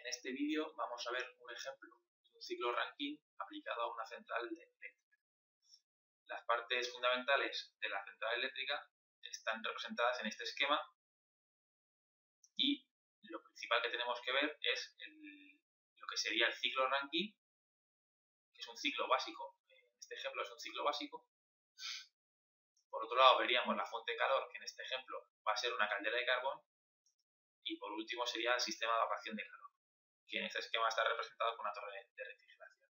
En este vídeo vamos a ver un ejemplo de un ciclo Rankine aplicado a una central eléctrica. Las partes fundamentales de la central eléctrica están representadas en este esquema y lo principal que tenemos que ver es lo que sería el ciclo Rankine, que es un ciclo básico. En este ejemplo es un ciclo básico. Por otro lado veríamos la fuente de calor, que en este ejemplo va a ser una caldera de carbón. Y por último sería el sistema de evaporación de calor, que en este esquema está representado con una torre de refrigeración.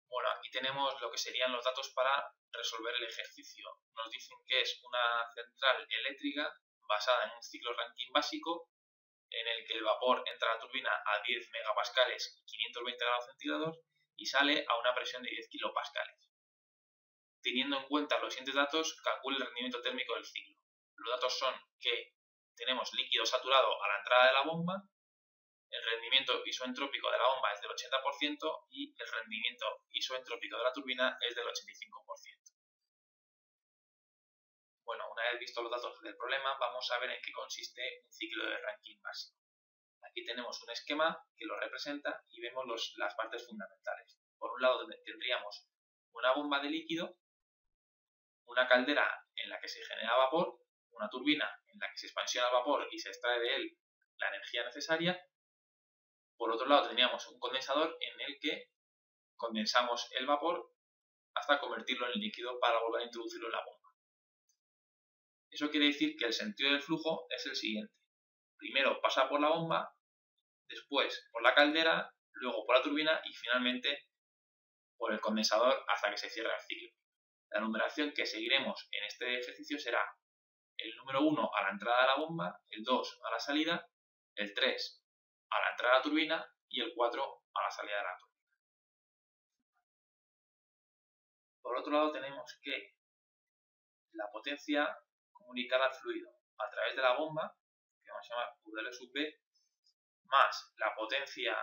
Bueno, aquí tenemos lo que serían los datos para resolver el ejercicio. Nos dicen que es una central eléctrica basada en un ciclo Rankine básico, en el que el vapor entra a la turbina a 10 megapascales y 520 grados centígrados y sale a una presión de 10 kilopascales. Teniendo en cuenta los siguientes datos, calcule el rendimiento térmico del ciclo. Los datos son que tenemos líquido saturado a la entrada de la bomba, el rendimiento isoentrópico de la bomba es del 80% y el rendimiento isoentrópico de la turbina es del 85%. Bueno, una vez visto los datos del problema, vamos a ver en qué consiste un ciclo de Rankine básico. Aquí tenemos un esquema que lo representa y vemos las partes fundamentales. Por un lado tendríamos una bomba de líquido, una caldera en la que se genera vapor, una turbina en la que se expansiona el vapor y se extrae de él la energía necesaria. Por otro lado tendríamos un condensador en el que condensamos el vapor hasta convertirlo en líquido para volver a introducirlo en la bomba. Eso quiere decir que el sentido del flujo es el siguiente. Primero pasa por la bomba, después por la caldera, luego por la turbina y finalmente por el condensador hasta que se cierre el ciclo. La numeración que seguiremos en este ejercicio será el número 1 a la entrada de la bomba, el 2 a la salida, el 3 a la entrada de la turbina y el 4 a la salida de la turbina. Por otro lado tenemos que la potencia comunicada al fluido a través de la bomba, que vamos a llamar UDL sub B, más la potencia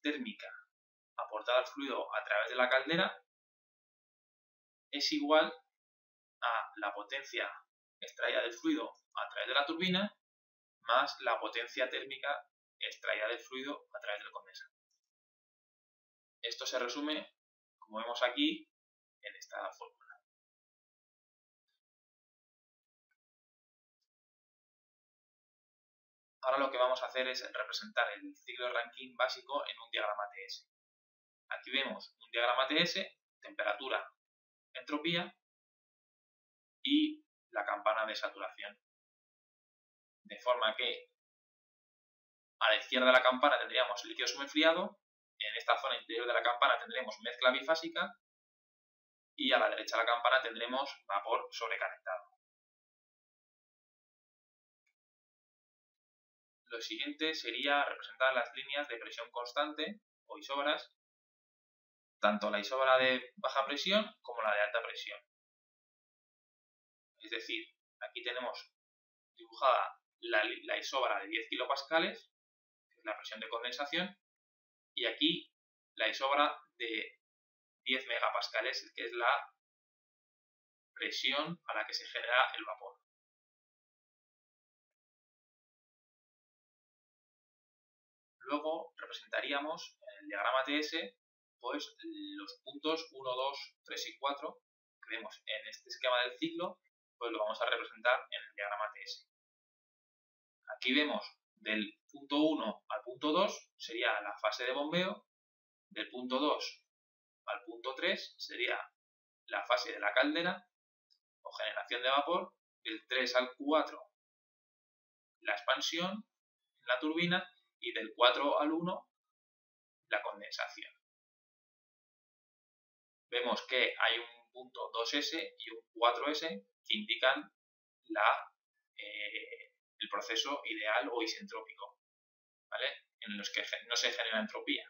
térmica aportada al fluido a través de la caldera, es igual a la potencia extraída del fluido a través de la turbina más la potencia térmica extraída del fluido a través del condensador. Esto se resume, como vemos aquí, en esta fórmula. Ahora lo que vamos a hacer es representar el ciclo Rankine básico en un diagrama TS. Aquí vemos un diagrama TS, temperatura, entropía y la campana de saturación. De forma que a la izquierda de la campana tendríamos líquido sumifriado, en esta zona interior de la campana tendremos mezcla bifásica y a la derecha de la campana tendremos vapor sobrecalentado. Lo siguiente sería representar las líneas de presión constante o isóbaras, tanto la isóbara de baja presión como la de alta presión. Es decir, aquí tenemos dibujada la isóbara de 10 kilopascales, que es la presión de condensación, y aquí la isóbara de 10 megapascales, que es la presión a la que se genera el vapor. Luego representaríamos en el diagrama TS pues los puntos 1, 2, 3 y 4 que vemos en este esquema del ciclo, pues lo vamos a representar en el diagrama TS. Aquí vemos del punto 1 al punto 2 sería la fase de bombeo, del punto 2 al punto 3 sería la fase de la caldera o generación de vapor, del 3 al 4 la expansión en la turbina y del 4 al 1 la condensación. Vemos que hay un punto 2S y un 4S que indican el proceso ideal o isentrópico, ¿vale? En los que no se genera entropía.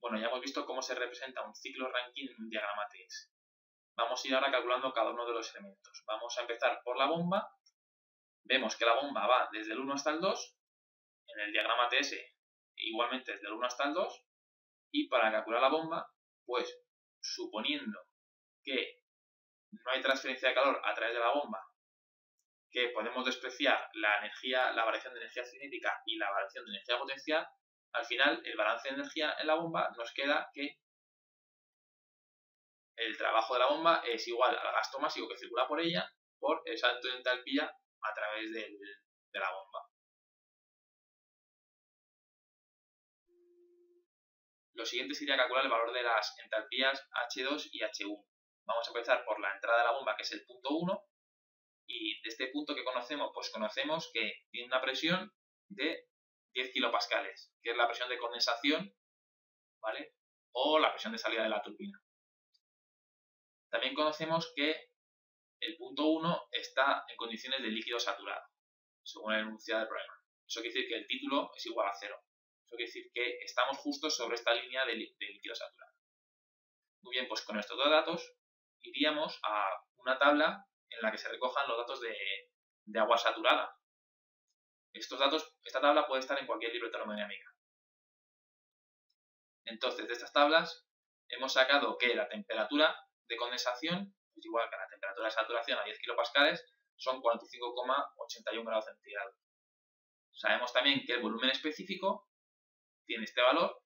Bueno, ya hemos visto cómo se representa un ciclo Rankine en un diagrama TS. Vamos a ir ahora calculando cada uno de los elementos. Vamos a empezar por la bomba. Vemos que la bomba va desde el 1 hasta el 2. En el diagrama TS igualmente desde el 1 hasta el 2. Y para calcular la bomba, pues suponiendo que no hay transferencia de calor a través de la bomba, que podemos despreciar la variación de energía cinética y la variación de energía potencial, al final el balance de energía en la bomba nos queda que el trabajo de la bomba es igual al gasto másico que circula por ella por el salto de entalpía a través de la bomba. Lo siguiente sería calcular el valor de las entalpías H2 y H1. Vamos a empezar por la entrada de la bomba, que es el punto 1, y de este punto que conocemos, pues conocemos que tiene una presión de 10 kilopascales, que es la presión de condensación, ¿vale? O la presión de salida de la turbina. También conocemos que el punto 1 está en condiciones de líquido saturado, según el enunciado del problema. Eso quiere decir que el título es igual a 0. Eso quiere decir que estamos justo sobre esta línea de líquido saturado. Muy bien, pues con estos dos datos iríamos a una tabla en la que se recojan los datos de agua saturada. Esta tabla puede estar en cualquier libro de termodinámica. Entonces, de estas tablas hemos sacado que la temperatura de condensación es igual que la temperatura de saturación a 10 kilopascales, son 45,81 grados centígrados. Sabemos también que el volumen específico tiene este valor,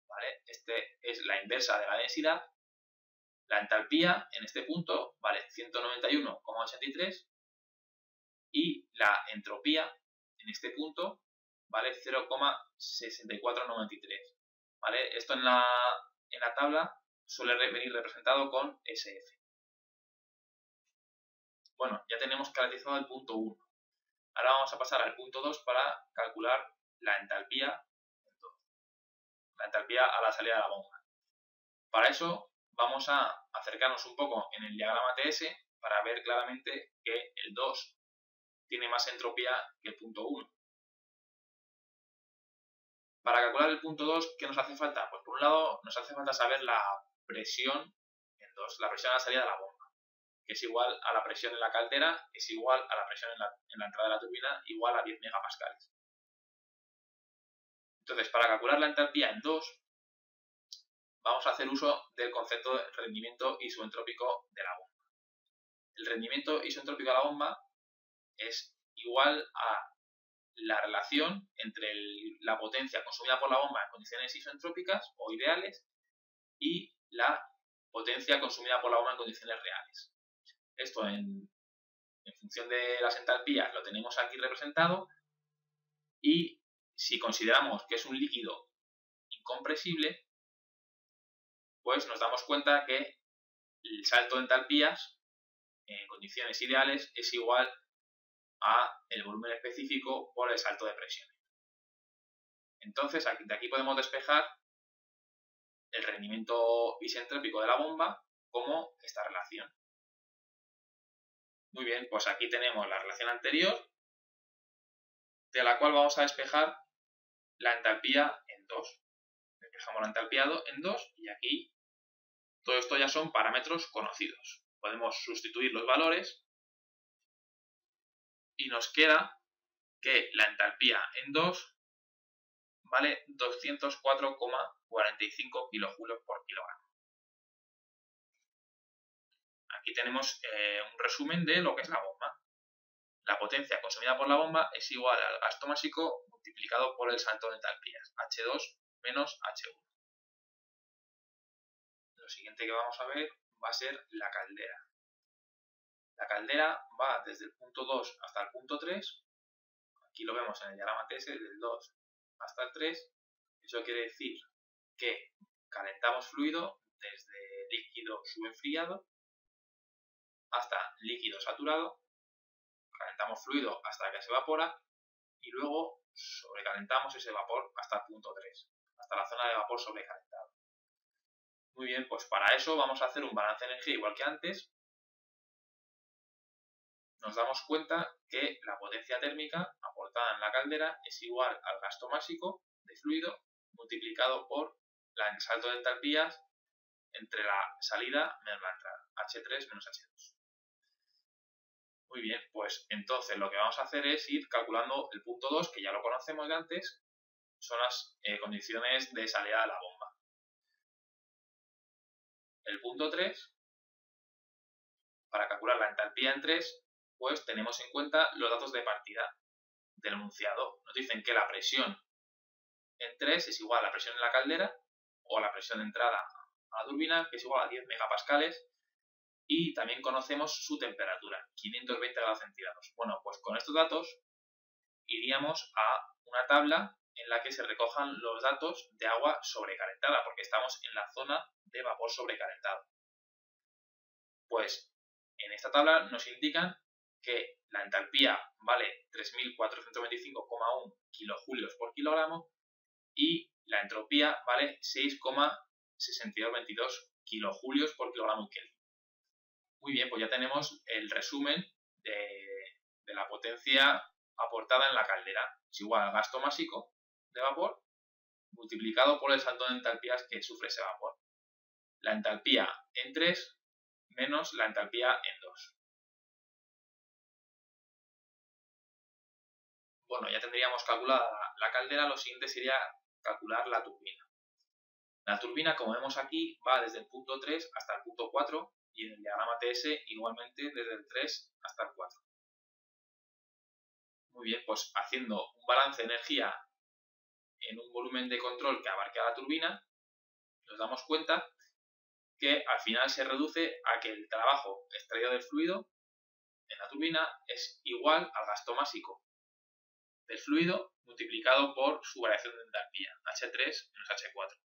¿vale? Este es la inversa de la densidad. La entalpía en este punto vale 191,83 y la entropía en este punto vale 0,6493. ¿Vale? Esto en la tabla suele venir representado con SF. Bueno, ya tenemos caracterizado el punto 1. Ahora vamos a pasar al punto 2 para calcular la entalpía a la salida de la bomba. Para eso vamos a acercarnos un poco en el diagrama TS para ver claramente que el 2 tiene más entropía que el punto 1. Para calcular el punto 2, ¿qué nos hace falta? Pues por un lado nos hace falta saber la presión en 2, la presión a la salida de la bomba, que es igual a la presión en la caldera, es igual a la presión en la entrada de la turbina, igual a 10 megapascales. Entonces, para calcular la entalpía en 2, vamos a hacer uso del concepto de rendimiento isoentrópico de la bomba. El rendimiento isoentrópico de la bomba es igual a la relación entre la potencia consumida por la bomba en condiciones isoentrópicas o ideales y la potencia consumida por la bomba en condiciones reales. Esto en función de las entalpías lo tenemos aquí representado, y si consideramos que es un líquido incompresible, pues nos damos cuenta que el salto de entalpías en condiciones ideales es igual a el volumen específico por el salto de presión. Entonces, de aquí podemos despejar el rendimiento isentrópico de la bomba como esta relación. Muy bien, pues aquí tenemos la relación anterior, de la cual vamos a despejar la entalpía en 2. Despejamos la entalpía en 2 y aquí todo esto ya son parámetros conocidos. Podemos sustituir los valores y nos queda que la entalpía en 2 vale 204,45 kilojulios por kilogramo. Aquí tenemos un resumen de lo que es la bomba. La potencia consumida por la bomba es igual al gasto másico multiplicado por el salto de entalpías, H2 menos H1. Lo siguiente que vamos a ver va a ser la caldera. La caldera va desde el punto 2 hasta el punto 3. Aquí lo vemos en el diagrama TS, del 2 hasta el 3. Eso quiere decir que calentamos fluido desde líquido subenfriado hasta líquido saturado, calentamos fluido hasta que se evapora y luego sobrecalentamos ese vapor hasta el punto 3, hasta la zona de vapor sobrecalentado. Muy bien, pues para eso vamos a hacer un balance de energía igual que antes. Nos damos cuenta que la potencia térmica aportada en la caldera es igual al gasto másico de fluido multiplicado por el salto de entalpías entre la salida menos la entrada, H3 menos H2. Muy bien, pues entonces lo que vamos a hacer es ir calculando el punto 2, que ya lo conocemos de antes, son las condiciones de salida de la bomba. El punto 3, para calcular la entalpía en 3, pues tenemos en cuenta los datos de partida del enunciado. Nos dicen que la presión en 3 es igual a la presión en la caldera o a la presión de entrada a la turbina, que es igual a 10 megapascales, y también conocemos su temperatura, 520 grados centígrados. Bueno, pues con estos datos iríamos a una tabla en la que se recojan los datos de agua sobrecalentada, porque estamos en la zona de vapor sobrecalentado. Pues en esta tabla nos indican que la entalpía vale 3.425,1 kilojulios por kilogramo y la entropía vale 6,6222 kilojulios por kilogramo Kelvin. Muy bien, pues ya tenemos el resumen de la potencia aportada en la caldera. Es igual al gasto másico de vapor multiplicado por el salto de entalpías que sufre ese vapor. La entalpía en 3 menos la entalpía en 2. Bueno, ya tendríamos calculada la caldera, lo siguiente sería calcular la turbina. La turbina, como vemos aquí, va desde el punto 3 hasta el punto 4 y en el diagrama TS igualmente desde el 3 hasta el 4. Muy bien, pues haciendo un balance de energía en un volumen de control que abarque a la turbina, nos damos cuenta que al final se reduce a que el trabajo extraído del fluido en la turbina es igual al gasto másico del fluido multiplicado por su variación de entalpía, H3 menos H4.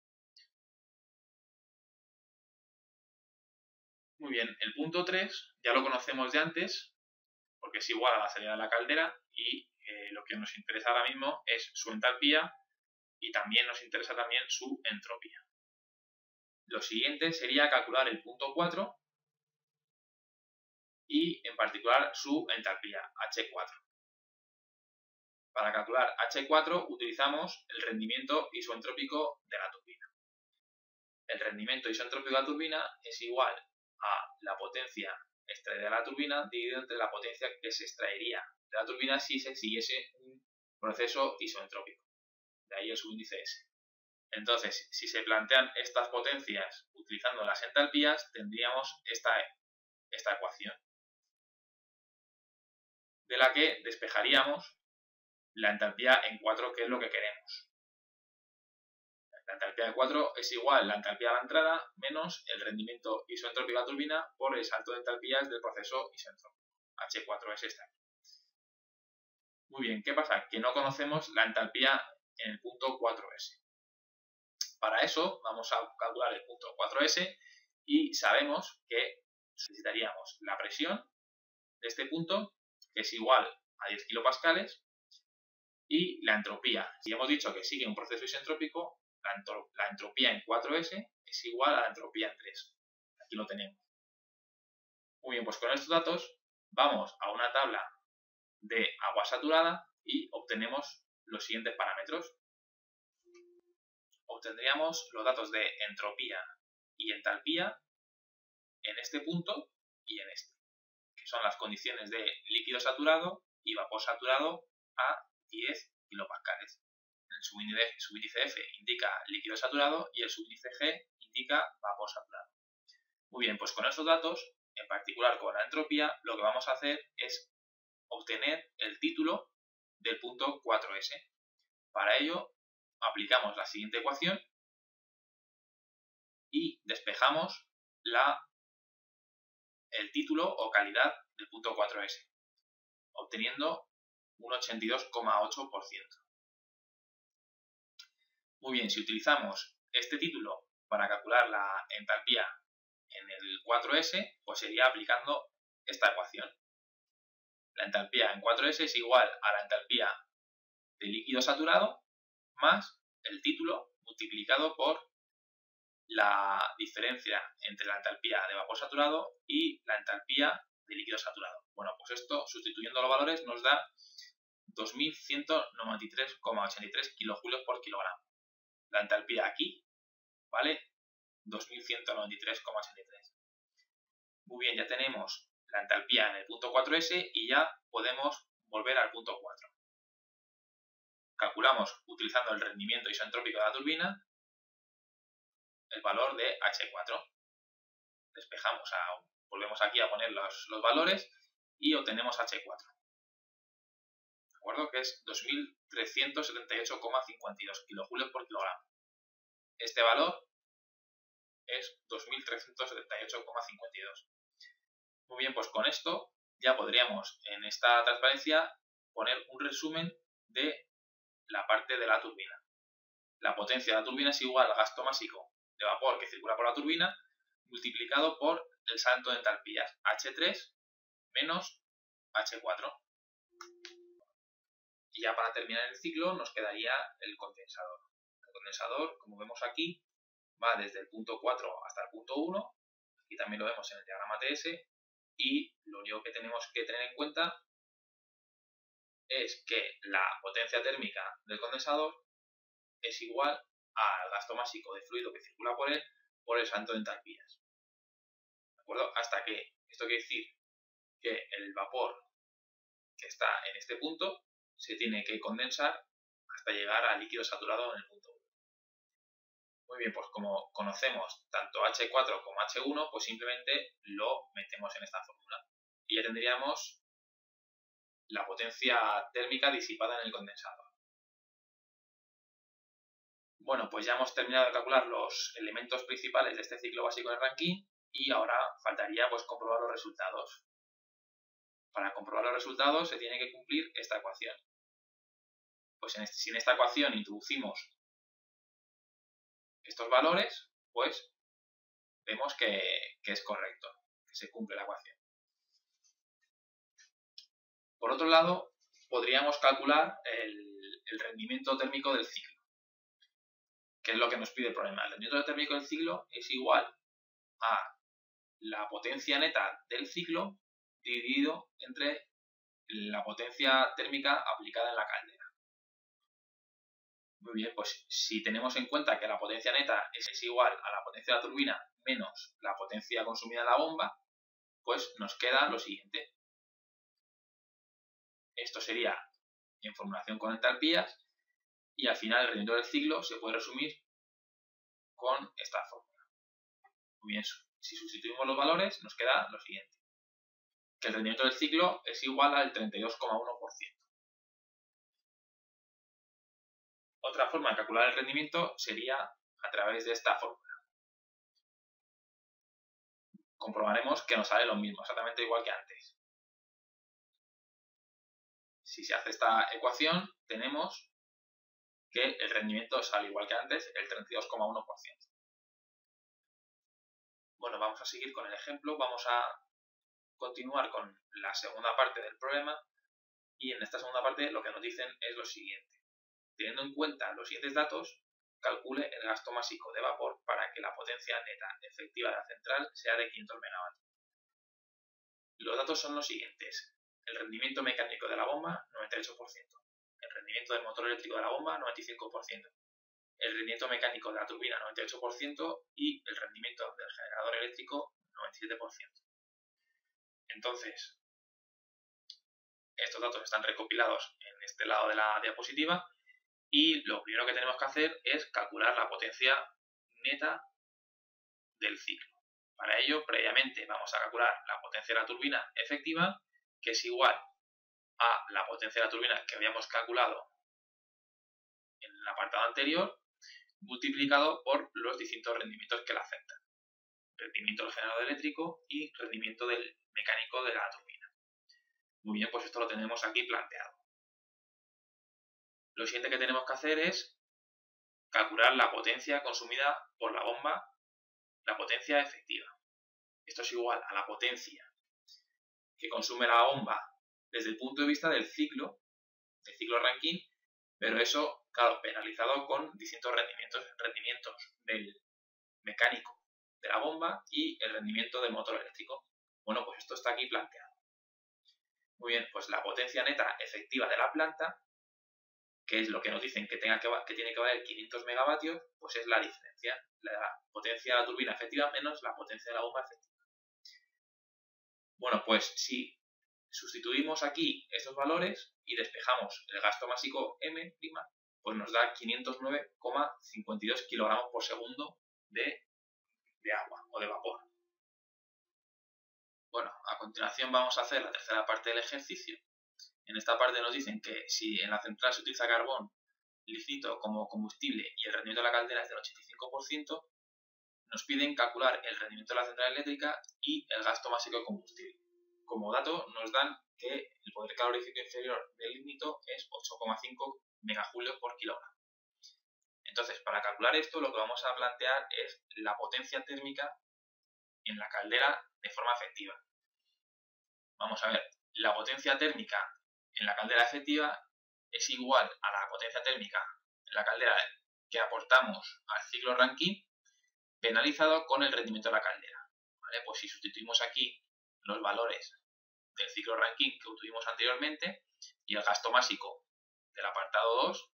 Muy bien, el punto 3 ya lo conocemos de antes, porque es igual a la salida de la caldera y lo que nos interesa ahora mismo es su entalpía y también nos interesa también su entropía. Lo siguiente sería calcular el punto 4 y en particular su entalpía, H4. Para calcular H4 utilizamos el rendimiento isoentrópico de la turbina. El rendimiento isoentrópico de la turbina es igual a la potencia extraída de la turbina dividido entre la potencia que se extraería de la turbina si se siguiese un proceso isoentrópico. De ahí el subíndice S. Entonces, si se plantean estas potencias utilizando las entalpías, tendríamos esta ecuación, de la que despejaríamos la entalpía en 4, que es lo que queremos. La entalpía de 4 es igual a la entalpía de la entrada menos el rendimiento isoentrópico de la turbina por el salto de entalpías del proceso isoentrópico. H4 es esta. Muy bien, ¿qué pasa? Que no conocemos la entalpía en el punto 4S. Para eso vamos a calcular el punto 4S y sabemos que necesitaríamos la presión de este punto, que es igual a 10 kilopascales, y la entropía. Si hemos dicho que sigue un proceso isentrópico, la entropía en 4S es igual a la entropía en 3. Aquí lo tenemos. Muy bien, pues con estos datos vamos a una tabla de agua saturada y obtenemos los siguientes parámetros. Obtendríamos los datos de entropía y entalpía en este punto y en este, que son las condiciones de líquido saturado y vapor saturado a 10 kilopascales. El subíndice F indica líquido saturado y el subíndice G indica vapor saturado. Muy bien, pues con estos datos, en particular con la entropía, lo que vamos a hacer es obtener el título del punto 4S. Para ello, aplicamos la siguiente ecuación y despejamos el título o calidad del punto 4S, obteniendo un 82,8%. Muy bien, si utilizamos este título para calcular la entalpía en el 4S, pues sería aplicando esta ecuación. La entalpía en 4S es igual a la entalpía de líquido saturado más el título multiplicado por la diferencia entre la entalpía de vapor saturado y la entalpía de líquido saturado. Bueno, pues esto, sustituyendo los valores, nos da 2.193,83 kilojulios por kilogramo. La entalpía aquí vale 2.193,83. Muy bien, ya tenemos la entalpía en el punto 4S y ya podemos volver al punto 4. Calculamos, utilizando el rendimiento isoentrópico de la turbina, el valor de H4. Despejamos a volvemos aquí a poner los valores y obtenemos H4. ¿De acuerdo? Que es 2378,52 kilojulios por kilogramo. Este valor es 2378,52. Muy bien, pues con esto ya podríamos en esta transparencia poner un resumen de la parte de la turbina. La potencia de la turbina es igual al gasto másico de vapor que circula por la turbina multiplicado por el salto de entalpías H3 menos H4. Y ya para terminar el ciclo nos quedaría el condensador. El condensador, como vemos aquí, va desde el punto 4 hasta el punto 1. Aquí también lo vemos en el diagrama TS. Y lo único que tenemos que tener en cuenta es que la potencia térmica del condensador es igual al gasto másico de fluido que circula por él por el salto de entalpías. ¿De acuerdo? Hasta que, esto quiere decir que el vapor que está en este punto se tiene que condensar hasta llegar a líquido saturado en el punto 1. Muy bien, pues como conocemos tanto H4 como H1, pues simplemente lo metemos en esta fórmula. Y ya tendríamos la potencia térmica disipada en el condensador. Bueno, pues ya hemos terminado de calcular los elementos principales de este ciclo básico de Rankine y ahora faltaría pues comprobar los resultados. Para comprobar los resultados se tiene que cumplir esta ecuación. Pues si en esta ecuación introducimos estos valores, pues vemos que es correcto, que se cumple la ecuación. Por otro lado, podríamos calcular el rendimiento térmico del ciclo, que es lo que nos pide el problema. El rendimiento térmico del ciclo es igual a la potencia neta del ciclo dividido entre la potencia térmica aplicada en la caldera. Muy bien, pues si tenemos en cuenta que la potencia neta es igual a la potencia de la turbina menos la potencia consumida en la bomba, pues nos queda lo siguiente. Esto sería en formulación con entalpías y al final el rendimiento del ciclo se puede resumir con esta fórmula. Muy bien, si sustituimos los valores nos queda lo siguiente. Que el rendimiento del ciclo es igual al 32,1%. Otra forma de calcular el rendimiento sería a través de esta fórmula. Comprobaremos que nos sale lo mismo, exactamente igual que antes. Si se hace esta ecuación, tenemos que el rendimiento sale igual que antes, el 32,1%. Bueno, vamos a seguir con el ejemplo, vamos a continuar con la segunda parte del problema y en esta segunda parte lo que nos dicen es lo siguiente. Teniendo en cuenta los siguientes datos, calcule el gasto másico de vapor para que la potencia neta efectiva de la central sea de 500 MW. Los datos son los siguientes. El rendimiento mecánico de la bomba, 98%. El rendimiento del motor eléctrico de la bomba, 95%. El rendimiento mecánico de la turbina, 98%. Y el rendimiento del generador eléctrico, 97%. Entonces, estos datos están recopilados en este lado de la diapositiva. Y lo primero que tenemos que hacer es calcular la potencia neta del ciclo. Para ello, previamente vamos a calcular la potencia de la turbina efectiva, que es igual a la potencia de la turbina que habíamos calculado en el apartado anterior, multiplicado por los distintos rendimientos que la afectan. Rendimiento del generador eléctrico y rendimiento del mecánico de la turbina. Muy bien, pues esto lo tenemos aquí planteado. Lo siguiente que tenemos que hacer es calcular la potencia consumida por la bomba, la potencia efectiva. Esto es igual a la potencia que consume la bomba desde el punto de vista del ciclo Rankine, pero eso, claro, penalizado con distintos rendimientos del mecánico de la bomba y el rendimiento del motor eléctrico. Bueno, pues esto está aquí planteado. Muy bien, pues la potencia neta efectiva de la planta, que es lo que nos dicen que tiene que valer 500 megavatios, pues es la diferencia, la potencia de la turbina efectiva menos la potencia de la bomba efectiva. Bueno, pues si sustituimos aquí estos valores y despejamos el gasto másico M', pues nos da 509,52 kilogramos por segundo de agua o de vapor. Bueno, a continuación vamos a hacer la tercera parte del ejercicio. En esta parte nos dicen que si en la central se utiliza carbón, lignito como combustible y el rendimiento de la caldera es del 85%, nos piden calcular el rendimiento de la central eléctrica y el gasto básico de combustible. Como dato nos dan que el poder calorífico inferior del lignito es 8,5 megajulios por kilogramo. Entonces, para calcular esto, lo que vamos a plantear es la potencia térmica en la caldera de forma efectiva. Vamos a ver, la potencia térmica en la caldera efectiva es igual a la potencia térmica en la caldera que aportamos al ciclo Rankine penalizado con el rendimiento de la caldera. ¿Vale? Pues si sustituimos aquí los valores del ciclo Rankine que obtuvimos anteriormente y el gasto básico del apartado 2,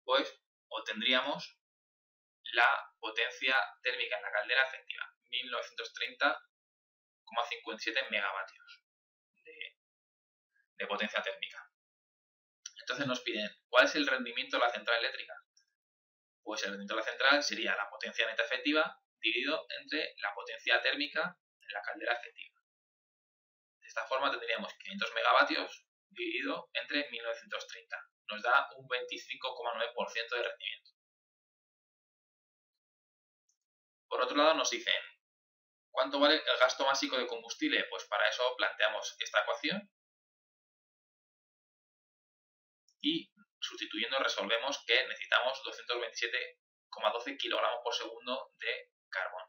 pues obtendríamos la potencia térmica en la caldera efectiva, 1930,57 megavatios de potencia térmica. Entonces nos piden, ¿cuál es el rendimiento de la central eléctrica? Pues el rendimiento de la central sería la potencia neta efectiva dividido entre la potencia térmica en la caldera efectiva. De esta forma tendríamos 500 megavatios dividido entre 1930. Nos da un 25,9% de rendimiento. Por otro lado nos dicen, ¿cuánto vale el gasto básico de combustible? Pues para eso planteamos esta ecuación y sustituyendo resolvemos que necesitamos 227,12 kilogramos por segundo de carbón.